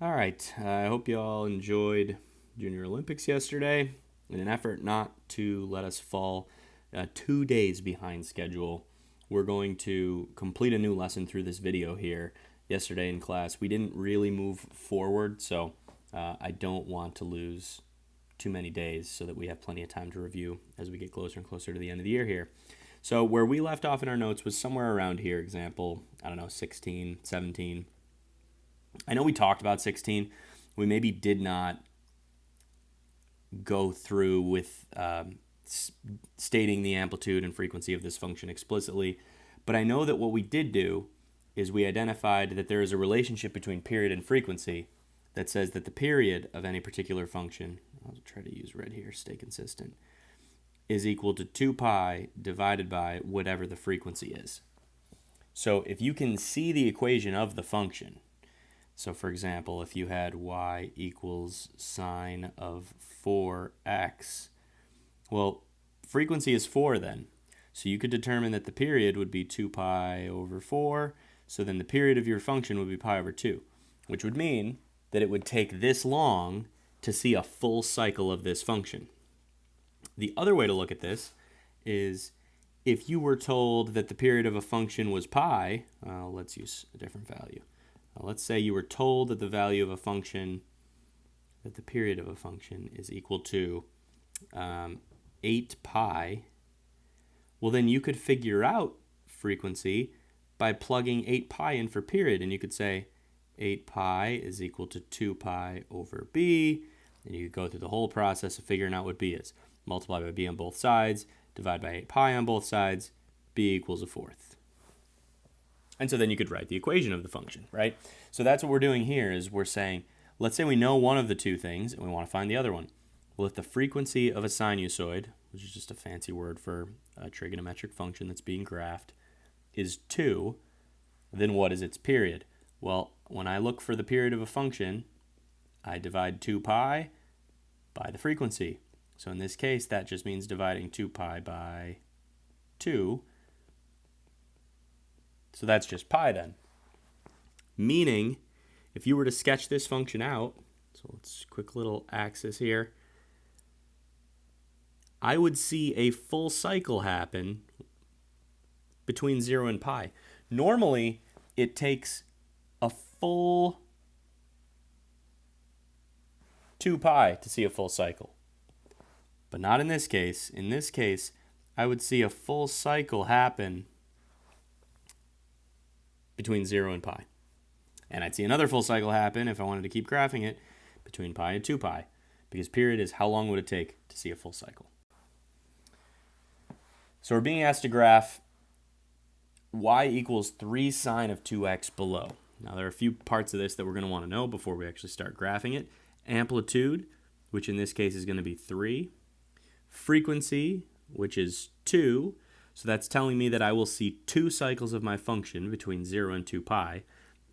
All right, I hope you all enjoyed Junior Olympics yesterday. In an effort not to let us fall 2 days behind schedule, we're going to complete a new lesson through this video here. Yesterday in class, we didn't really move forward, so I don't want to lose too many days so that we have plenty of time to review as we get closer and closer to the end of the year here. So where we left off in our notes was somewhere around here, example, 16, 17. I know we talked about 16. We maybe did not go through with stating the amplitude and frequency of this function explicitly, but I know that what we did do is we identified that there is a relationship between period and frequency that says that the period of any particular function, I'll try to use red here, stay consistent, is equal to 2 pi divided by whatever the frequency is. So if you can see the equation of the function, so for example, if you had y equals sine of 4x, well, frequency is 4 then. So you could determine that the period would be 2 pi over 4, so then the period of your function would be pi over 2, which would mean that it would take this long to see a full cycle of this function. The other way to look at this is if you were told that the period of a function was pi, let's use a different value. Let's say you were told that the value of a function, that the period of a function is equal to 8 pi. Well, then you could figure out frequency by plugging 8 pi in for period, and you could say 8 pi is equal to 2 pi over b, and you could go through the whole process of figuring out what b is. Multiply by b on both sides, divide by 8 pi on both sides, b equals a fourth. And so then you could write the equation of the function, right? So that's what we're doing here is we're saying, let's say we know one of the two things and we want to find the other one. Well, if the frequency of a sinusoid, which is just a fancy word for a trigonometric function that's being graphed, is 2, then what is its period? Well, when I look for the period of a function, I divide 2 pi by the frequency. So in this case, that just means dividing 2 pi by 2. So that's just pi then. Meaning, if you were to sketch this function out, so let's quick little axis here, I would see a full cycle happen between 0 and pi. Normally, it takes a full 2 pi to see a full cycle. But not in this case. In this case, I would see a full cycle happen between 0 and pi. And I'd see another full cycle happen, if I wanted to keep graphing it, between pi and 2 pi. Because period is how long would it take to see a full cycle. So we're being asked to graph y equals 3 sine of 2x below. Now there are a few parts of this that we're going to want to know before we actually start graphing it. Amplitude, which in this case is going to be 3. Frequency, which is 2. So that's telling me that I will see 2 cycles of my function between 0 and 2 pi.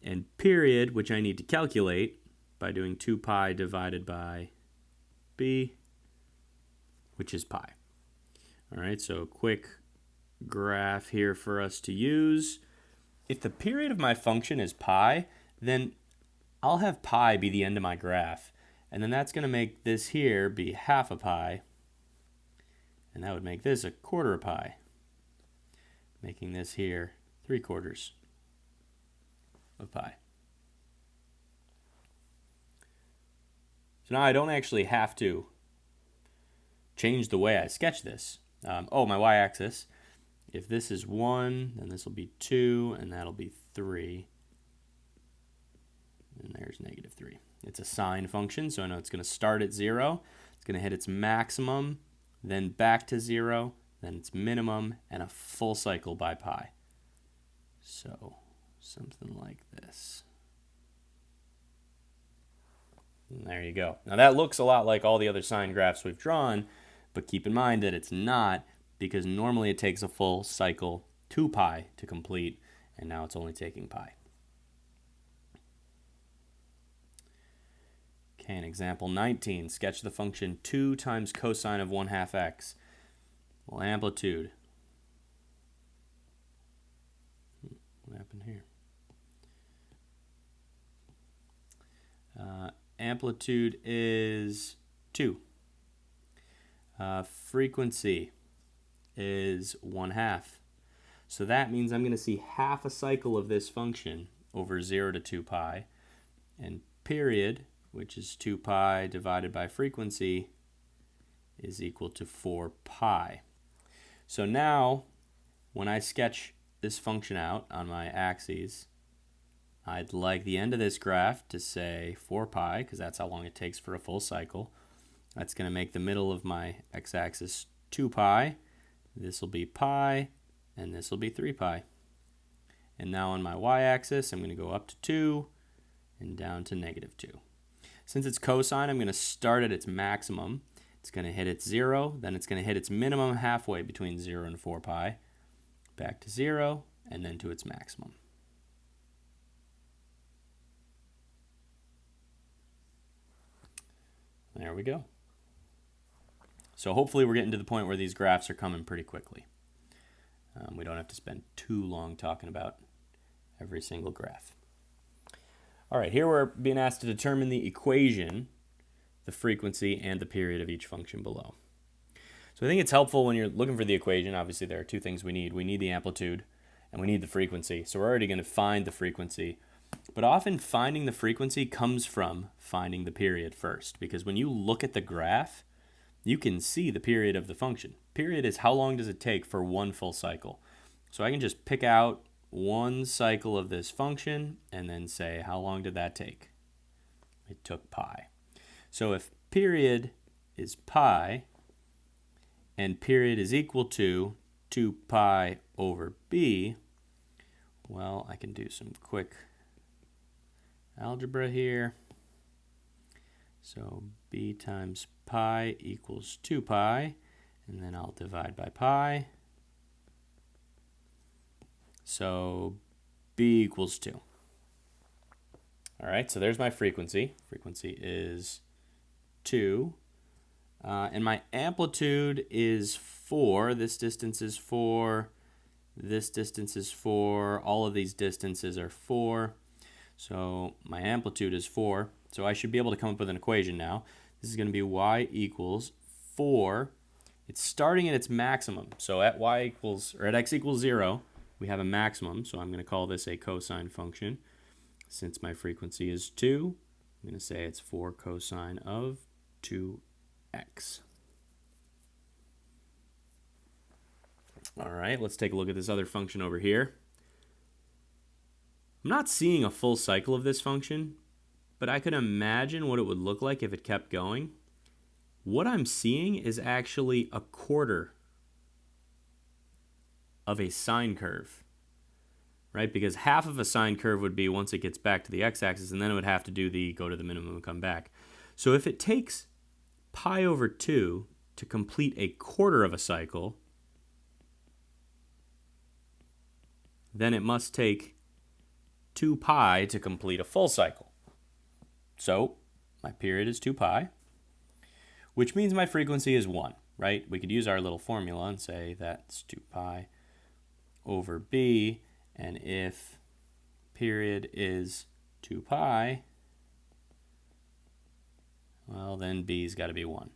And period, which I need to calculate by doing 2 pi divided by b, which is pi. All right, so a quick graph here for us to use. If the period of my function is pi, then I'll have pi be the end of my graph. And then that's going to make this here be half a pi. And that would make this a quarter of pi, making this here 3/4 of pi. So now I don't actually have to change the way I sketch this. My y-axis, if this is 1, then this will be 2, and that'll be 3. And there's -3. It's a sine function, so I know it's going to start at 0. It's going to hit its maximum, then back to 0, then its minimum, and a full cycle by pi. So something like this. And there you go. Now that looks a lot like all the other sine graphs we've drawn, but keep in mind that it's not, because normally it takes a full cycle 2 pi to complete, and now it's only taking pi. Okay, in example 19, sketch the function 2 times cosine of 1/2 x. Well, amplitude. What happened here? amplitude is 2. Frequency is 1/2. So that means I'm going to see half a cycle of this function over 0 to 2 pi. And period, which is 2 pi divided by frequency, is equal to 4 pi. So now, when I sketch this function out on my axes, I'd like the end of this graph to say 4 pi, because that's how long it takes for a full cycle. That's going to make the middle of my x-axis 2 pi. This will be pi, and this will be 3 pi. And now on my y-axis, I'm going to go up to 2 and down to -2. Since it's cosine, I'm going to start at its maximum. It's going to hit its 0, then it's going to hit its minimum halfway between 0 and 4 pi, back to 0, and then to its maximum. There we go. So hopefully we're getting to the point where these graphs are coming pretty quickly. We don't have to spend too long talking about every single graph. All right, here we're being asked to determine the equation, the frequency, and the period of each function below. So I think it's helpful when you're looking for the equation. Obviously, there are two things we need. We need the amplitude, and we need the frequency. So we're already going to find the frequency. But often finding the frequency comes from finding the period first, because when you look at the graph, you can see the period of the function. Period is how long does it take for one full cycle. So I can just pick out one cycle of this function and then say, how long did that take? It took pi. So if period is pi and period is equal to 2 pi over b, well, I can do some quick algebra here. So b times pi equals 2 pi, and then I'll divide by pi. So b equals 2. All right, so there's my frequency. Frequency is 2. And my amplitude is 4. This distance is 4. This distance is 4. All of these distances are 4. So my amplitude is 4. So I should be able to come up with an equation now. This is going to be y equals 4. It's starting at its maximum. So at x equals 0, we have a maximum. So I'm going to call this a cosine function. Since my frequency is 2, I'm going to say it's 4 cosine of 2x. All right, let's take a look at this other function over here. I'm not seeing a full cycle of this function, but I could imagine what it would look like if it kept going. What I'm seeing is actually a quarter of a sine curve, right? Because half of a sine curve would be once it gets back to the x-axis, and then it would have to do the go to the minimum and come back. So if it takes pi over 2 to complete a quarter of a cycle, then it must take 2 pi to complete a full cycle. So my period is 2 pi, which means my frequency is 1, right? We could use our little formula and say that's 2 pi over b, and if period is 2 pi, well, then b's got to be 1.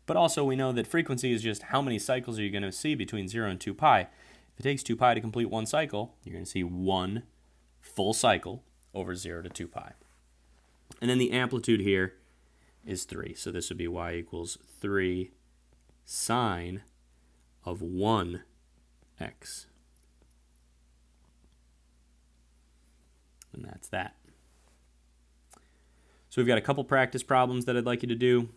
But also we know that frequency is just how many cycles are you going to see between 0 and 2 pi. If it takes 2 pi to complete one cycle, you're going to see one full cycle over 0 to 2 pi. And then the amplitude here is 3. So this would be y equals 3 sine of 1x. And that's that. So we've got a couple practice problems that I'd like you to do.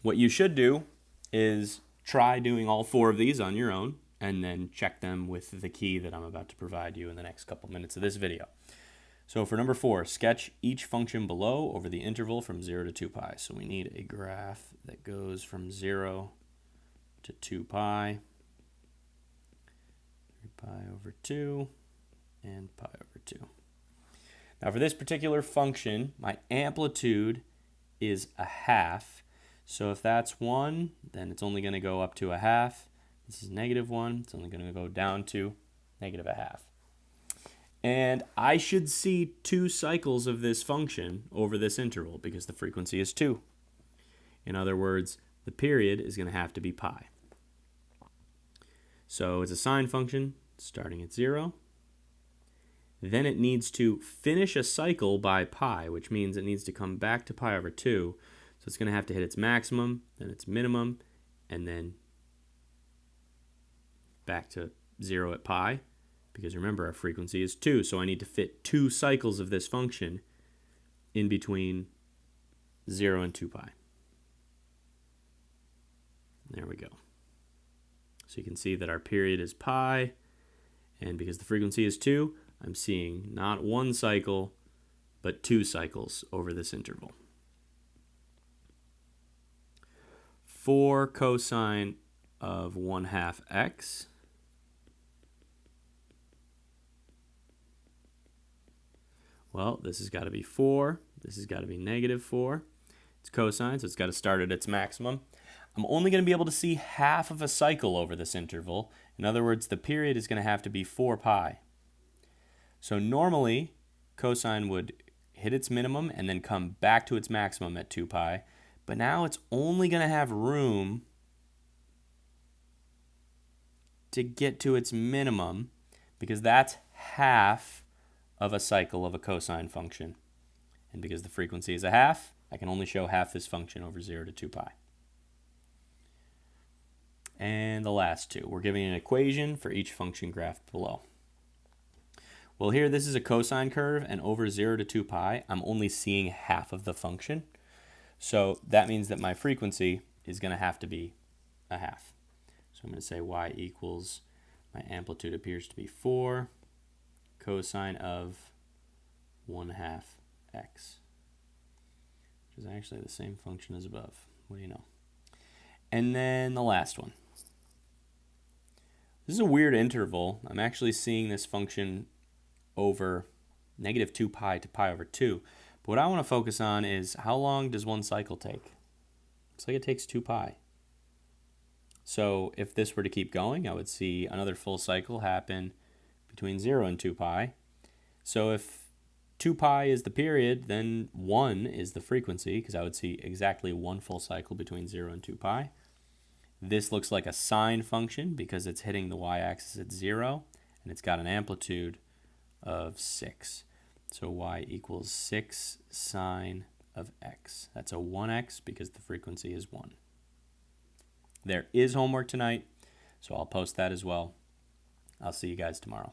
What you should do is try doing all 4 of these on your own and then check them with the key that I'm about to provide you in the next couple minutes of this video. So for number 4, sketch each function below over the interval from 0 to 2 pi. So we need a graph that goes from 0 to 2 pi, 3 pi over 2, and pi over 2. Now for this particular function, my amplitude is 1/2. So if that's 1, then it's only going to go up to 1/2. This is -1. It's only going to go down to -1/2. And I should see 2 cycles of this function over this interval because the frequency is 2. In other words, the period is going to have to be pi. So it's a sine function starting at 0. Then it needs to finish a cycle by pi, which means it needs to come back to pi over 2. So it's going to have to hit its maximum, then its minimum, and then back to 0 at pi. Because remember, our frequency is 2, so I need to fit 2 cycles of this function in between 0 and 2 pi. There we go. So you can see that our period is pi, and because the frequency is 2, I'm seeing not 1 cycle, but 2 cycles over this interval. For cosine of 1/2 x, well, this has got to be 4. This has got to be -4. It's cosine, so it's got to start at its maximum. I'm only going to be able to see half of a cycle over this interval. In other words, the period is going to have to be 4 pi. So normally, cosine would hit its minimum and then come back to its maximum at 2 pi. But now it's only going to have room to get to its minimum because that's half of a cycle of a cosine function. And because the frequency is a half, I can only show half this function over 0 to 2 pi. And the last two, we're giving an equation for each function graphed below. Well, here this is a cosine curve, and over 0 to 2 pi, I'm only seeing half of the function. So that means that my frequency is going to have to be a half. So I'm going to say y equals, my amplitude appears to be 4 cosine of 1/2 x, which is actually the same function as above. What do you know? And then the last one. This is a weird interval. I'm actually seeing this function over -2 pi to pi over 2. But what I want to focus on is how long does one cycle take? Looks like it takes 2 pi. So if this were to keep going, I would see another full cycle happen between 0 and 2 pi. So if 2 pi is the period, then 1 is the frequency, because I would see exactly 1 full cycle between 0 and 2 pi. This looks like a sine function because it's hitting the y-axis at 0, and it's got an amplitude of 6. So y equals 6 sine of x. That's a 1x because the frequency is 1. There is homework tonight, so I'll post that as well. I'll see you guys tomorrow.